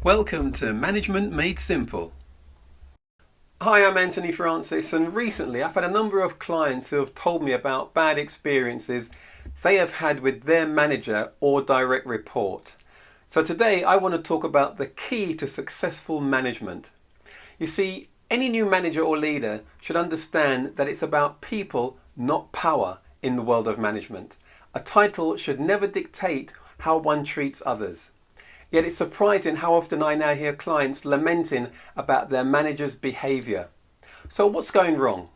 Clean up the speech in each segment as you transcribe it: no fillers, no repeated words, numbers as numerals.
Welcome to Management Made Simple. Hi, I'm Anthony Francis, and recently I've had a number of clients who have told me about bad experiences they have had with their manager or direct report. So today I want to talk about the key to successful management. You see, any new manager or leader should understand that it's about people, not power, in the world of management. A title should never dictate how one treats others. Yet it's surprising how often I now hear clients lamenting about their manager's behaviour. So what's going wrong?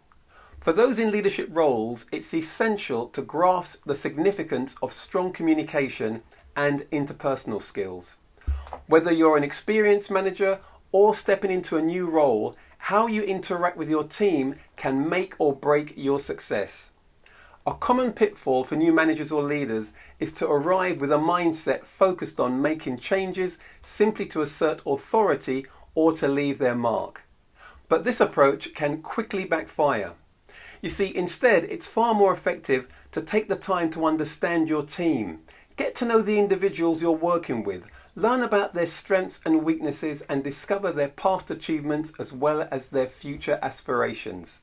For those in leadership roles, it's essential to grasp the significance of strong communication and interpersonal skills. Whether you're an experienced manager or stepping into a new role, how you interact with your team can make or break your success. A common pitfall for new managers or leaders is to arrive with a mindset focused on making changes simply to assert authority or to leave their mark. But this approach can quickly backfire. You see, instead, it's far more effective to take the time to understand your team. Get to know the individuals you're working with. Learn about their strengths and weaknesses and discover their past achievements as well as their future aspirations.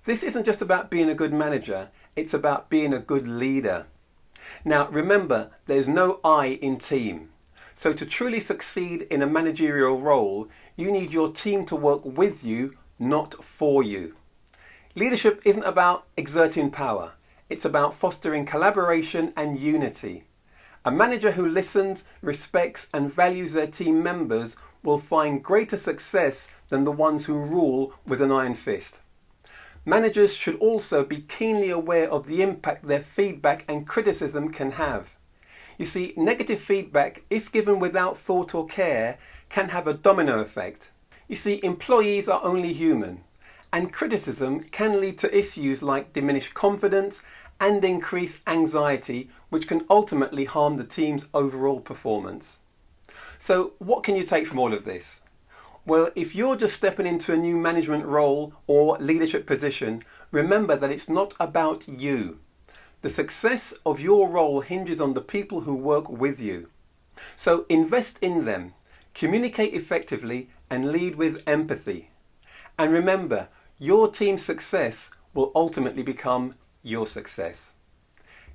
This isn't just about being a good manager, it's about being a good leader. Now remember, there's no I in team. So to truly succeed in a managerial role, you need your team to work with you, not for you. Leadership isn't about exerting power, it's about fostering collaboration and unity. A manager who listens, respects and values their team members will find greater success than the ones who rule with an iron fist. Managers should also be keenly aware of the impact their feedback and criticism can have. You see, negative feedback, if given without thought or care, can have a domino effect. You see, employees are only human, and criticism can lead to issues like diminished confidence and increased anxiety, which can ultimately harm the team's overall performance. So, what can you take from all of this? Well, if you're just stepping into a new management role or leadership position, remember that it's not about you. The success of your role hinges on the people who work with you. So invest in them, communicate effectively and lead with empathy. And remember, your team's success will ultimately become your success.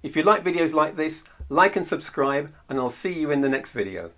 If you like videos like this, like and subscribe, and I'll see you in the next video.